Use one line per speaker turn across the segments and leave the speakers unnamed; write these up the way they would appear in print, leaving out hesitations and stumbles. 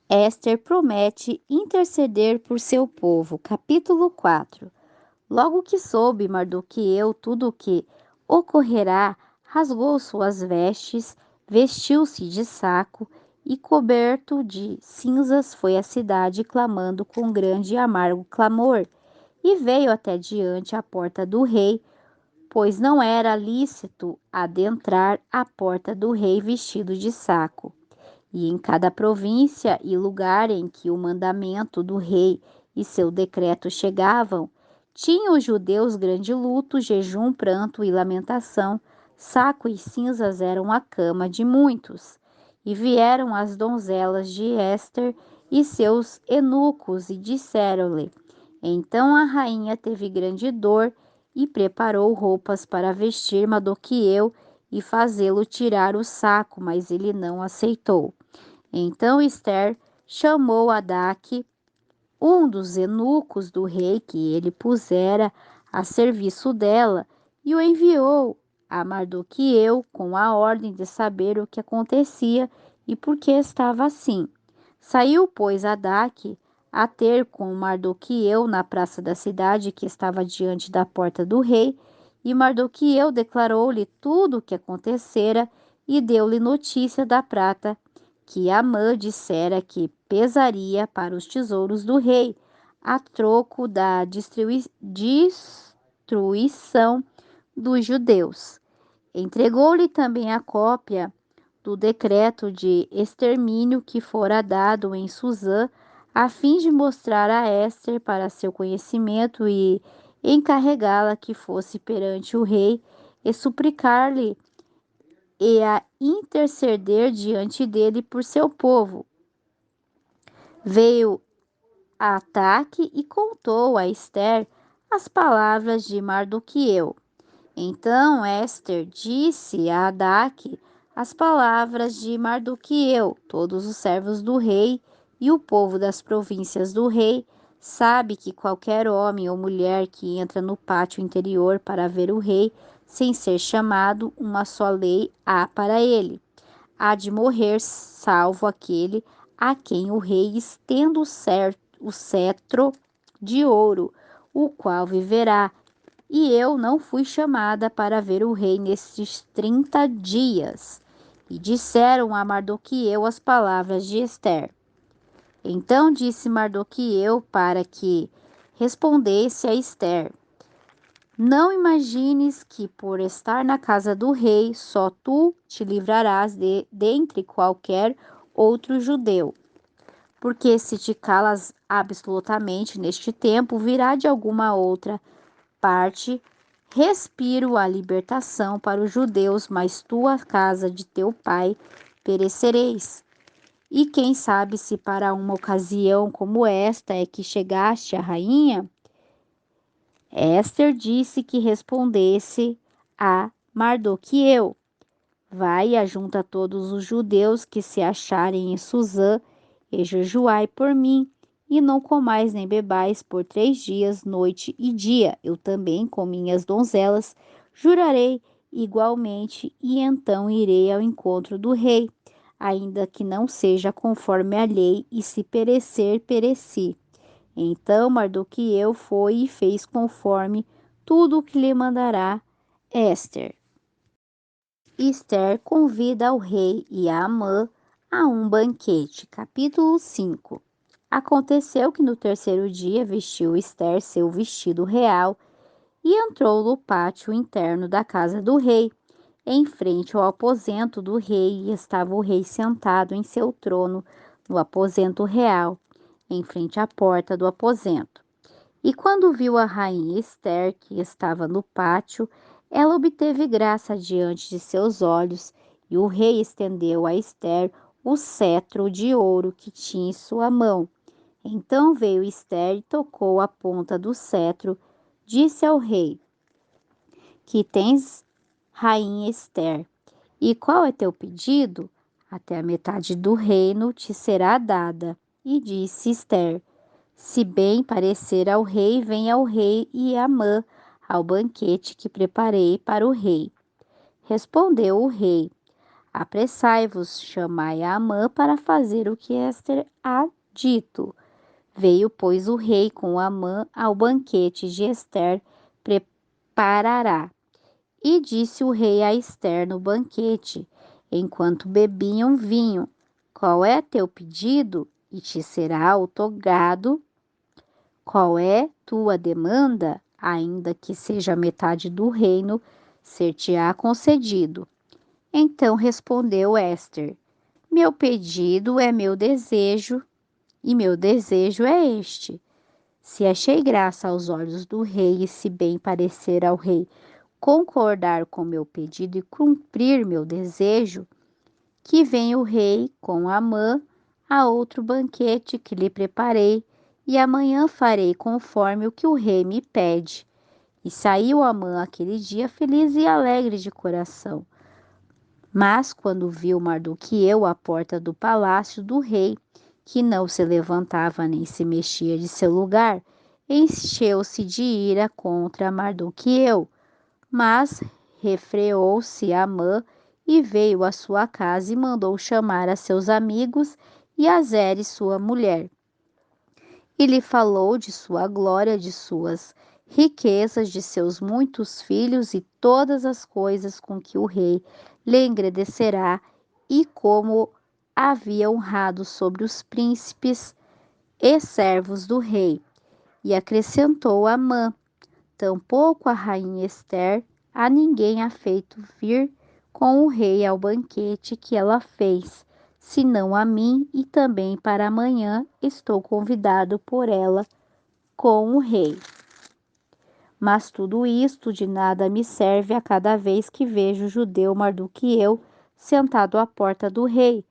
Éster promete interceder por seu povo. Capítulo 4. Logo que soube Mardoqueu tudo o que ocorrerá, rasgou suas vestes, vestiu-se de saco e, coberto de cinzas, foi à cidade clamando com grande e amargo clamor, e veio até diante a porta do rei, pois não era lícito adentrar a porta do rei vestido de saco. E em cada província e lugar em que o mandamento do rei e seu decreto chegavam, tinham os judeus grande luto, jejum, pranto e lamentação. Saco e cinzas eram a cama de muitos. E vieram as donzelas de Éster e seus eunucos e disseram-lhe: Então a rainha teve grande dor e preparou roupas para vestir Mardoqueu e fazê-lo tirar o saco, mas ele não aceitou. Então Ester chamou Hadaque, um dos eunucos do rei que ele pusera a serviço dela, e o enviou a Mardoqueu com a ordem de saber o que acontecia e por que estava assim. Saiu, pois, Hadaque a ter com Mardoqueu na praça da cidade que estava diante da porta do rei, e Mardoqueu declarou-lhe tudo o que acontecera e deu-lhe notícia da prata que Amã dissera que pesaria para os tesouros do rei, a troco da destruição dos judeus. Entregou-lhe também a cópia do decreto de extermínio que fora dado em Suzã, a fim de mostrar a Éster para seu conhecimento e encarregá-la que fosse perante o rei e suplicar-lhe e a interceder diante dele por seu povo. Veio a ataque e contou a Ester as palavras de Mardoqueu. Então Éster disse a Hadaque as palavras de Mardoqueu. Todos os servos do rei e o povo das províncias do rei sabe que qualquer homem ou mulher que entra no pátio interior para ver o rei, sem ser chamado, uma só lei há para ele: há de morrer, salvo aquele a quem o rei estenda o cetro de ouro, o qual viverá. E eu não fui chamada para ver o rei nestes 30 dias. E disseram a Mardoqueu as palavras de Ester. Então disse Mardoqueu para que respondesse a Ester: Não imagines que por estar na casa do rei, só tu te livrarás dentre qualquer outro judeu. Porque se te calas absolutamente neste tempo, virá de alguma outra parte respiro a libertação para os judeus, mas tu, a casa de teu pai, perecereis. E quem sabe se para uma ocasião como esta é que chegaste a rainha? Éster disse que respondesse a Mardoqueu: Vai e ajunta todos os judeus que se acharem em Suzã, e jejuai por mim, e não comais nem bebais por 3 dias, noite e dia. Eu também, com minhas donzelas, jurarei igualmente, e então irei ao encontro do rei, ainda que não seja conforme a lei, e se perecer, pereci. Então Mardoqueu foi e fez conforme tudo o que lhe mandará Éster. Ester convida o rei e a Amã a um banquete. Capítulo 5. Aconteceu que no terceiro dia vestiu Ester seu vestido real e entrou no pátio interno da casa do rei. Em frente ao aposento do rei estava o rei sentado em seu trono no aposento real, em frente à porta do aposento. E quando viu a rainha Ester, que estava no pátio, ela obteve graça diante de seus olhos, e o rei estendeu a Ester o cetro de ouro que tinha em sua mão. Então veio Ester e tocou a ponta do cetro, disse ao rei: Que tens, rainha Ester? E qual é teu pedido? Até a metade do reino te será dada. E disse Ester: Se bem parecer ao rei, venha ao rei e Amã ao banquete que preparei para o rei. Respondeu o rei: Apressai-vos, chamai a Amã para fazer o que Éster há dito. Veio, pois, o rei com Amã ao banquete de Ester preparará. E disse o rei a Ester no banquete, enquanto bebiam vinho: Qual é teu pedido? E te será outorgado. Qual é tua demanda? Ainda que seja metade do reino, ser-te-á concedido. Então respondeu Éster: Meu pedido é meu desejo, e meu desejo é este: se achei graça aos olhos do rei, e se bem parecer ao rei concordar com meu pedido e cumprir meu desejo, que venha o rei com Amã a outro banquete que lhe preparei, e amanhã farei conforme o que o rei me pede. E saiu Amã aquele dia feliz e alegre de coração. Mas quando viu Mardoqueu à porta do palácio do rei, que não se levantava nem se mexia de seu lugar, encheu-se de ira contra Mardoqueu. Mas refreou-se Amã e veio à sua casa e mandou chamar a seus amigos e a Zeres, sua mulher. E lhe falou de sua glória, de suas riquezas, de seus muitos filhos e todas as coisas com que o rei lhe engrandecerá, e como havia honrado sobre os príncipes e servos do rei. E acrescentou Amã: Tampouco a rainha Ester a ninguém há feito vir com o rei ao banquete que ela fez, senão a mim, e também para amanhã estou convidado por ela com o rei. Mas tudo isto de nada me serve a cada vez que vejo o judeu Mardoqueu sentado à porta do rei.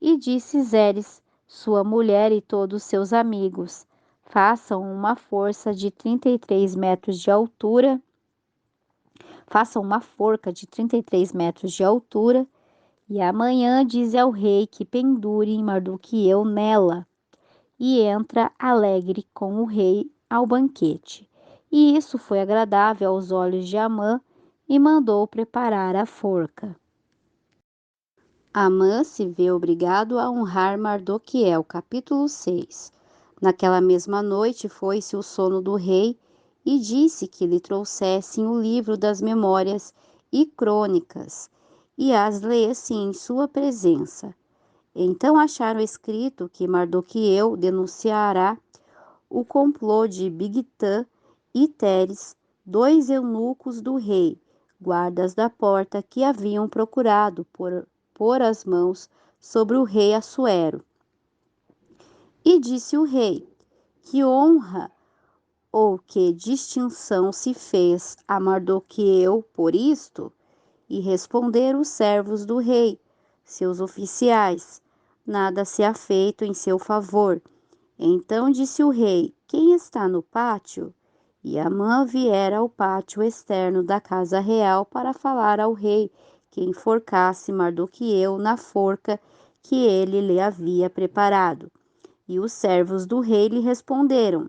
E disse Zeres, sua mulher e todos seus amigos: Façam uma força de 33 metros de altura, façam uma forca de 33 metros de altura, e amanhã dize ao rei que pendure Mardoqueu nela, e entra alegre com o rei ao banquete. E isso foi agradável aos olhos de Amã, e mandou preparar a forca. Amã se vê obrigado a honrar Mardoqueu. Capítulo 6. Naquela mesma noite foi-se o sono do rei, e disse que lhe trouxessem o livro das memórias e crônicas, e as lesse em sua presença. Então acharam escrito que Mardoqueu denunciará o complô de Bigtã e Teres, dois eunucos do rei, guardas da porta, que haviam procurado pôr as mãos sobre o rei Assuero. E disse o rei: Que honra ou que distinção se fez a Mardoqueu por isto? E responderam os servos do rei, seus oficiais: Nada se há feito em seu favor. Então disse o rei: Quem está no pátio? E Amã viera ao pátio externo da casa real para falar ao rei que enforcasse Mardoqueu na forca que ele lhe havia preparado. E os servos do rei lhe responderam: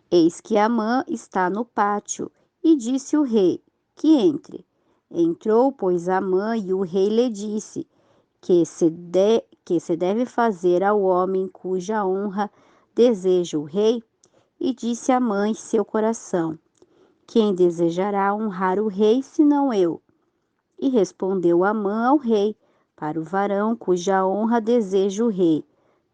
Eis que Amã está no pátio. E disse o rei: Que entre. Entrou, pois, Amã, e o rei lhe disse: que se deve fazer ao homem cuja honra deseja o rei? E disse Amã em seu coração: Quem desejará honrar o rei, senão eu? E respondeu Amã ao rei: Para o varão cuja honra deseja o rei,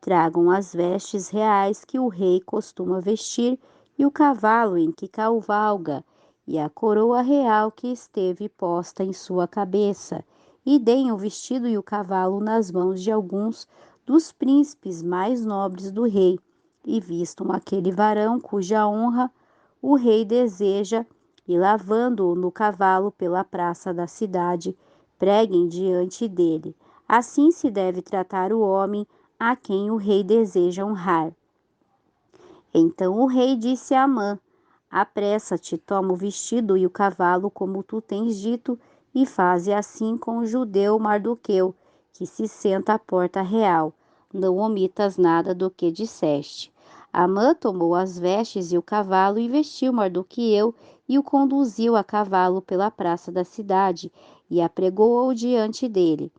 tragam as vestes reais que o rei costuma vestir, e o cavalo em que cavalga, e a coroa real que esteve posta em sua cabeça, e deem o vestido e o cavalo nas mãos de alguns dos príncipes mais nobres do rei, e vistam aquele varão cuja honra o rei deseja, e lavando-o no cavalo pela praça da cidade, preguem diante dele. Assim se deve tratar o homem a quem o rei deseja honrar. Então o rei disse a Amã: Apressa-te, toma o vestido e o cavalo, como tu tens dito, e faze assim com o judeu Mardoqueu, que se senta à porta real. Não omitas nada do que disseste. Amã tomou as vestes e o cavalo, e vestiu Mardoqueu, e o conduziu a cavalo pela praça da cidade, e apregoou diante dele.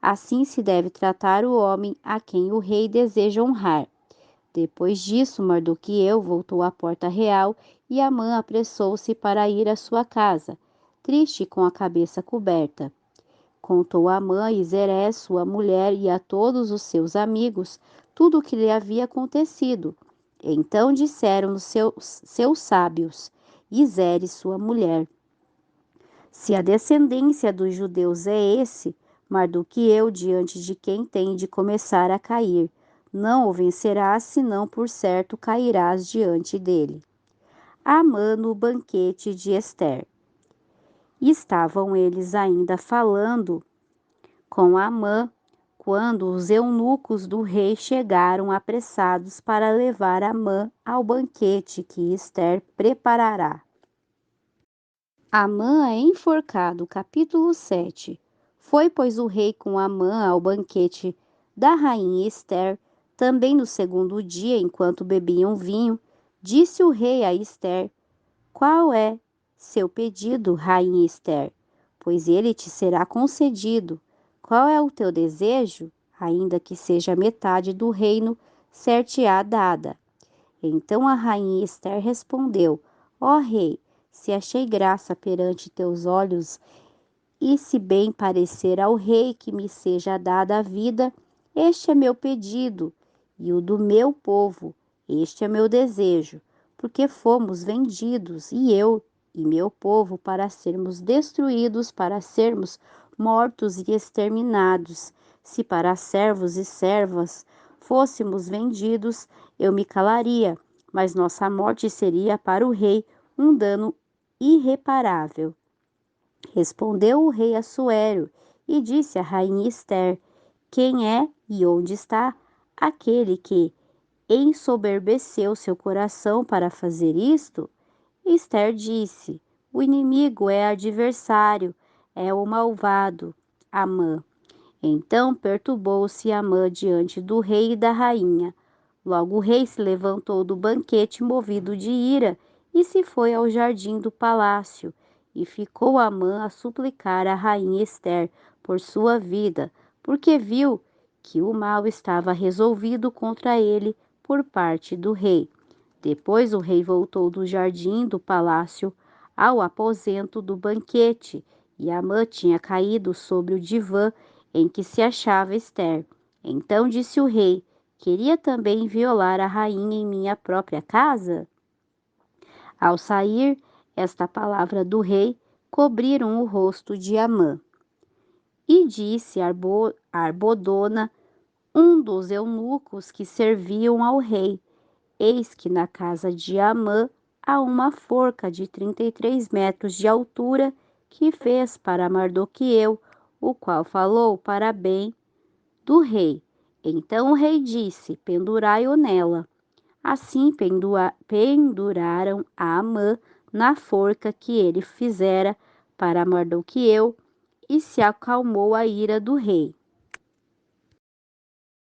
Assim se deve tratar o homem a quem o rei deseja honrar. Depois disso, Mardoqueu voltou à porta real e Amã apressou-se para ir à sua casa, triste com a cabeça coberta. Contou a Amã e Zerés, sua mulher, e a todos os seus amigos tudo o que lhe havia acontecido. Então disseram os seus sábios, e Zeres, sua mulher: se a descendência dos judeus é esse, Mardoqueu, diante de quem tem de começar a cair, não o vencerás, senão por certo cairás diante dele. Amã no banquete de Ester. Estavam eles ainda falando com Amã, quando os eunucos do rei chegaram apressados para levar Amã ao banquete que Ester preparará. Amã é enforcado, capítulo 7. Foi, pois, o rei com Amã ao banquete da rainha Ester. Também no segundo dia, enquanto bebiam vinho, disse o rei a Ester: qual é seu pedido, rainha Ester? Pois ele te será concedido. Qual é o teu desejo? Ainda que seja metade do reino, ser-te-á dada. Então a rainha Ester respondeu: ó rei, se achei graça perante teus olhos, e se bem parecer ao rei que me seja dada a vida, este é meu pedido, e o do meu povo, este é meu desejo, porque fomos vendidos, e eu e meu povo, para sermos destruídos, para sermos mortos e exterminados. Se para servos e servas fôssemos vendidos, eu me calaria, mas nossa morte seria para o rei um dano irreparável. Respondeu o rei Assuero e disse à rainha Ester: quem é e onde está aquele que ensoberbeceu seu coração para fazer isto? Ester disse: o inimigo é adversário, é o malvado, Amã. Então perturbou-se Amã diante do rei e da rainha. Logo o rei se levantou do banquete movido de ira e se foi ao jardim do palácio. E ficou Amã a suplicar a rainha Ester por sua vida, porque viu que o mal estava resolvido contra ele por parte do rei. Depois o rei voltou do jardim do palácio ao aposento do banquete, e Amã tinha caído sobre o divã em que se achava Ester. Então disse o rei: queria também violar a rainha em minha própria casa? Ao sair esta palavra do rei, cobriram o rosto de Amã. E disse Arbodona, um dos eunucos que serviam ao rei: eis que na casa de Amã há uma forca de 33 metros de altura que fez para Mardoqueu, o qual falou para bem do rei. Então o rei disse: pendurai-o nela. Assim penduraram a Amã na forca que ele fizera para Mardoqueu, e se acalmou a ira do rei.